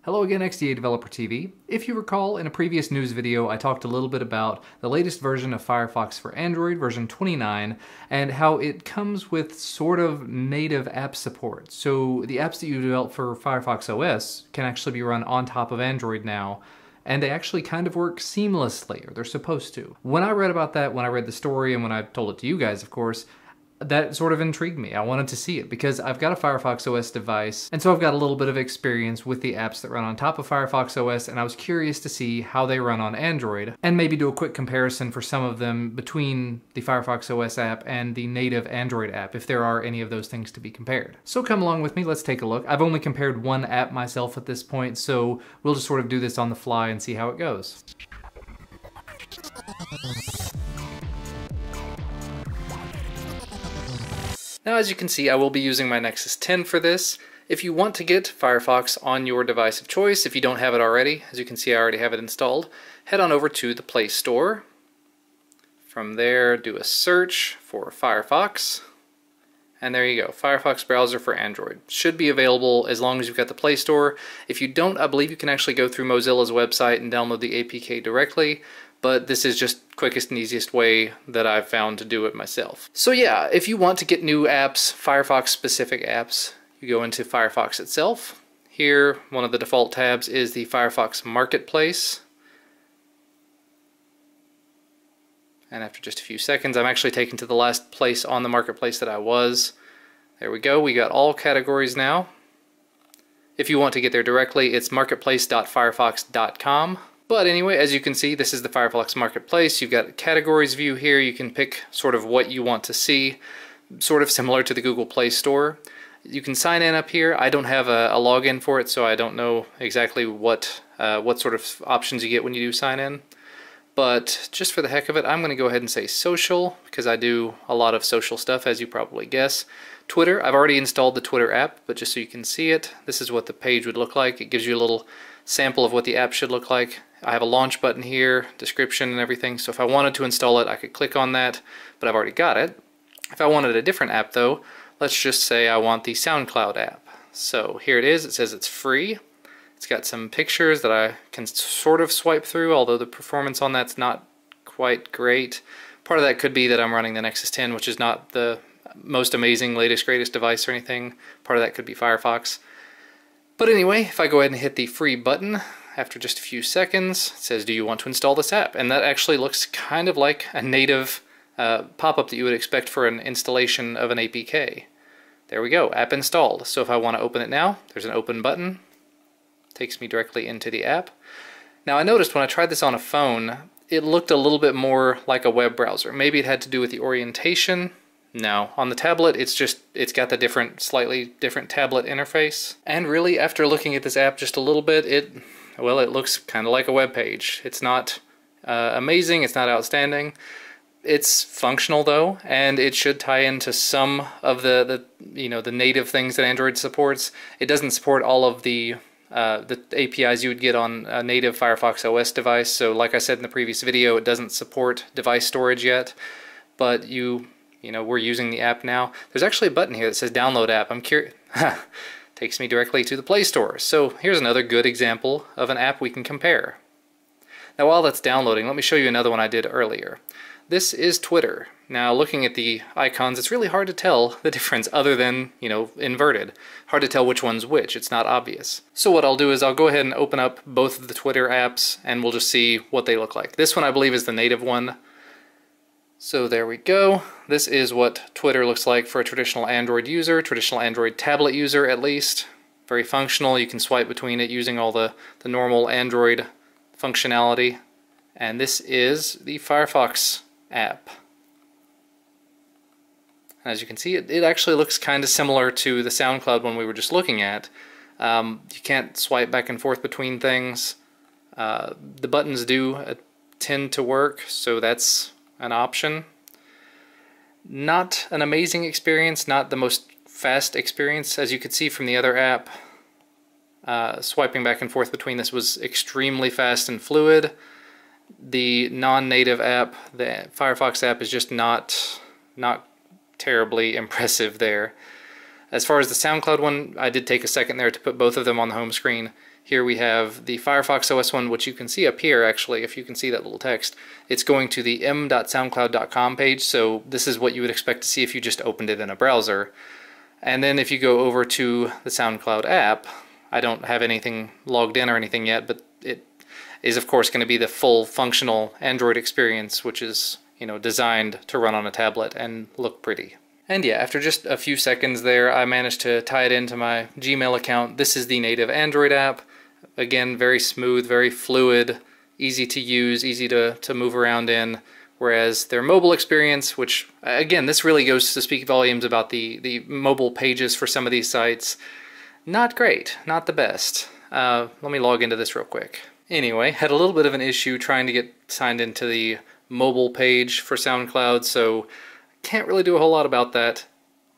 Hello again, XDA Developer TV. If you recall, in a previous news video, I talked a little bit about the latest version of Firefox for Android, version 29, and how it comes with sort of native app support. So the apps that you develop for Firefox OS can actually be run on top of Android now, and they actually kind of work seamlessly, or they're supposed to. When I read about that, when I read the story, and when I told it to you guys, of course, that sort of intrigued me. I wanted to see it because I've got a Firefox OS device, and so I've got a little bit of experience with the apps that run on top of Firefox OS, and I was curious to see how they run on Android, and maybe do a quick comparison for some of them between the Firefox OS app and the native Android app, if there are any of those things to be compared. So come along with me, let's take a look. I've only compared one app myself at this point, so we'll just sort of do this on the fly and see how it goes. Now, as you can see, I will be using my Nexus 10 for this. If you want to get Firefox on your device of choice, if you don't have it already, as you can see I already have it installed, head on over to the Play Store. From there, do a search for Firefox. And there you go, Firefox browser for Android. Should be available as long as you've got the Play Store. If you don't, I believe you can actually go through Mozilla's website and download the APK directly. But this is just quickest and easiest way that I've found to do it myself. So yeah, if you want to get new apps, Firefox specific apps, you go into Firefox itself. Here, one of the default tabs is the Firefox Marketplace. And after just a few seconds, I'm actually taken to the last place on the Marketplace that I was. There we go, we got all categories now. If you want to get there directly, it's marketplace.firefox.com. But anyway, as you can see, this is the Firefox Marketplace. You've got a categories view here. You can pick sort of what you want to see, sort of similar to the Google Play Store. You can sign in up here. I don't have a login for it, so I don't know exactly what sort of options you get when you do sign in. But just for the heck of it, I'm going to go ahead and say social, because I do a lot of social stuff, as you probably guess. Twitter, I've already installed the Twitter app, but just so you can see it, this is what the page would look like. It gives you a little sample of what the app should look like. I have a launch button here, description and everything, so if I wanted to install it, I could click on that, but I've already got it. If I wanted a different app though, let's just say I want the SoundCloud app. So here it is, it says it's free. It's got some pictures that I can sort of swipe through, although the performance on that's not quite great. Part of that could be that I'm running the Nexus 10, which is not the most amazing, latest, greatest device or anything. Part of that could be Firefox. But anyway, if I go ahead and hit the free button, after just a few seconds, it says, do you want to install this app? And that actually looks kind of like a native pop-up that you would expect for an installation of an APK. There we go, app installed. So if I want to open it now, there's an open button. Takes me directly into the app. Now I noticed when I tried this on a phone, it looked a little bit more like a web browser. Maybe it had to do with the orientation. No, on the tablet it's got the slightly different tablet interface. And really, after looking at this app just a little bit, it looks kind of like a web page. It's not amazing, it's not outstanding. It's functional though, and it should tie into some of the native things that Android supports. It doesn't support all of the APIs you would get on a native Firefox OS device. So like I said in the previous video, it doesn't support device storage yet, but we're using the app now. There's actually a button here that says download app. I'm curious. Takes me directly to the Play Store. So here's another good example of an app we can compare. Now while that's downloading, let me show you another one I did earlier. This is Twitter. Now looking at the icons, it's really hard to tell the difference other than, inverted. Hard to tell which one's which, it's not obvious. So what I'll do is I'll go ahead and open up both of the Twitter apps and we'll just see what they look like. This one I believe is the native one. So there we go. This is what Twitter looks like for a traditional Android user, traditional Android tablet user at least. Very functional, you can swipe between it using all the normal Android functionality. And this is the Firefox app. As you can see, it actually looks kind of similar to the SoundCloud one we were just looking at. You can't swipe back and forth between things. The buttons do tend to work, so that's an option. Not an amazing experience, not the most fast experience. As you could see from the other app, swiping back and forth between this was extremely fast and fluid. The non-native app, the Firefox app, is just not terribly impressive there. As far as the SoundCloud one, I did take a second there to put both of them on the home screen. Here we have the Firefox OS one, which you can see up here actually, if you can see that little text. It's going to the m.soundcloud.com page, so this is what you would expect to see if you just opened it in a browser. And then if you go over to the SoundCloud app, I don't have anything logged in or anything yet, but it is of course going to be the full functional Android experience, which is, you know, designed to run on a tablet and look pretty. And yeah, after just a few seconds there, I managed to tie it into my Gmail account. This is the native Android app. Again, very smooth, very fluid, easy to use, easy to move around in. Whereas their mobile experience, which, again, this really goes to speak volumes about the mobile pages for some of these sites. Not great, not the best. Let me log into this real quick. Anyway, had a little bit of an issue trying to get signed into the mobile page for SoundCloud, so can't really do a whole lot about that.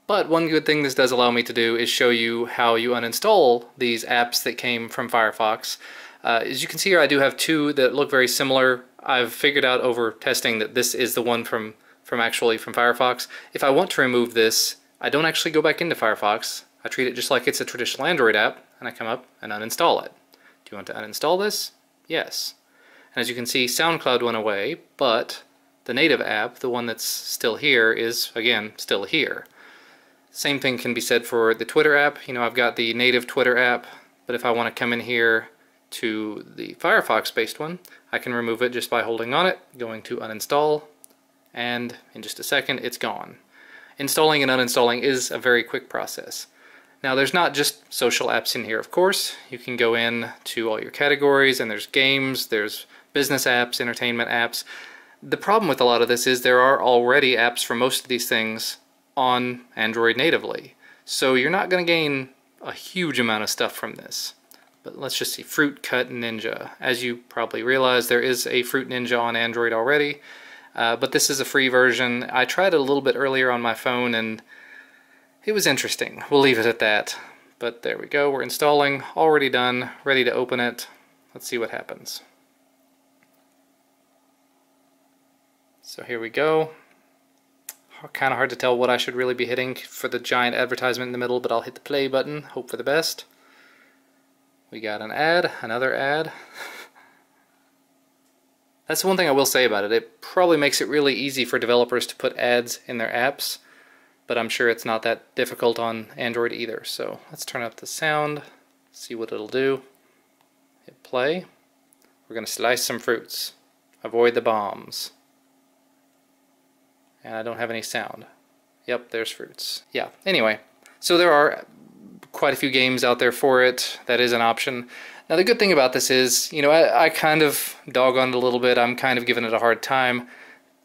But one good thing this does allow me to do is show you how you uninstall these apps that came from Firefox. As you can see here, I do have two that look very similar. I've figured out over testing that this is the one from Firefox. If I want to remove this, I don't actually go back into Firefox. I treat it just like it's a traditional Android app, and I come up and uninstall it. Do you want to uninstall this? Yes. And as you can see, SoundCloud went away, but the native app, the one that's still here, is, again, still here. Same thing can be said for the Twitter app. You know, I've got the native Twitter app, but if I want to come in here to the Firefox-based one, I can remove it just by holding on it, going to uninstall, and in just a second, it's gone. Installing and uninstalling is a very quick process. Now, there's not just social apps in here, of course. You can go in to all your categories, and there's games, there's business apps, entertainment apps. The problem with a lot of this is there are already apps for most of these things on Android natively. So you're not going to gain a huge amount of stuff from this. But let's just see, Fruit Cut Ninja. As you probably realize, there is a Fruit Ninja on Android already, but this is a free version. I tried it a little bit earlier on my phone and it was interesting. We'll leave it at that. But there we go, we're installing, already done, ready to open it. Let's see what happens. So here we go. Kind of hard to tell what I should really be hitting for the giant advertisement in the middle, but I'll hit the play button, hope for the best. We got an ad, another ad. That's the one thing I will say about it. It probably makes it really easy for developers to put ads in their apps, but I'm sure it's not that difficult on Android either. So let's turn up the sound, see what it'll do. Hit play. We're going to slice some fruits. Avoid the bombs. And I don't have any sound. Yep, there's fruits. Yeah, anyway, so there are quite a few games out there for it. That is an option. Now the good thing about this is, you know, I kind of dog on it a little bit. I'm kind of giving it a hard time.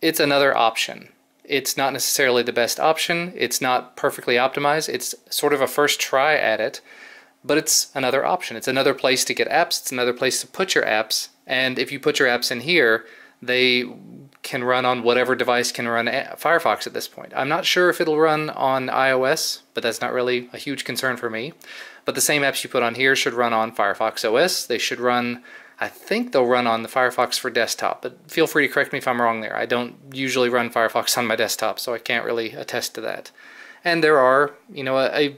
It's another option. It's not necessarily the best option. It's not perfectly optimized. It's sort of a first try at it, but it's another option. It's another place to get apps. It's another place to put your apps. And if you put your apps in here, they can run on whatever device can run Firefox at this point. I'm not sure if it'll run on iOS, but that's not really a huge concern for me. But the same apps you put on here should run on Firefox OS. They should run, I think they'll run on the Firefox for desktop, but feel free to correct me if I'm wrong there. I don't usually run Firefox on my desktop, so I can't really attest to that. And there are, you know, a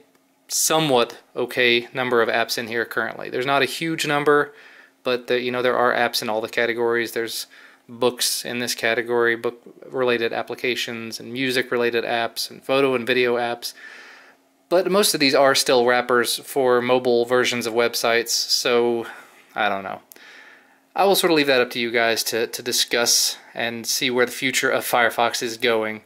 somewhat okay number of apps in here currently. There's not a huge number, but you know, there are apps in all the categories. There's books in this category, book-related applications, and music-related apps, and photo and video apps. But most of these are still wrappers for mobile versions of websites, so I don't know. I will sort of leave that up to you guys to discuss and see where the future of Firefox is going.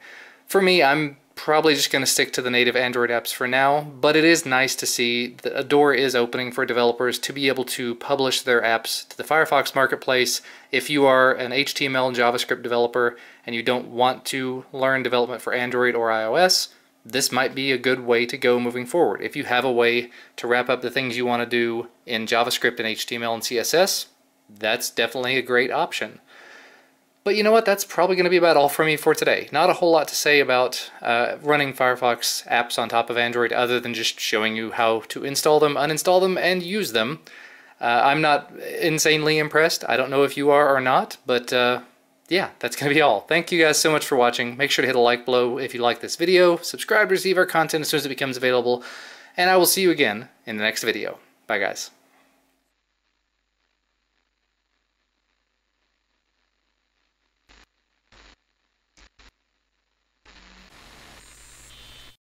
For me, I'm probably just going to stick to the native Android apps for now, but it is nice to see that a door is opening for developers to be able to publish their apps to the Firefox Marketplace. If you are an HTML and JavaScript developer and you don't want to learn development for Android or iOS, this might be a good way to go moving forward. If you have a way to wrap up the things you want to do in JavaScript and HTML and CSS, that's definitely a great option. But you know what, that's probably going to be about all from me for today. Not a whole lot to say about running Firefox apps on top of Android other than just showing you how to install them, uninstall them, and use them. I'm not insanely impressed. I don't know if you are or not, but yeah, that's going to be all. Thank you guys so much for watching. Make sure to hit a like below if you like this video. Subscribe to receive our content as soon as it becomes available. And I will see you again in the next video. Bye, guys.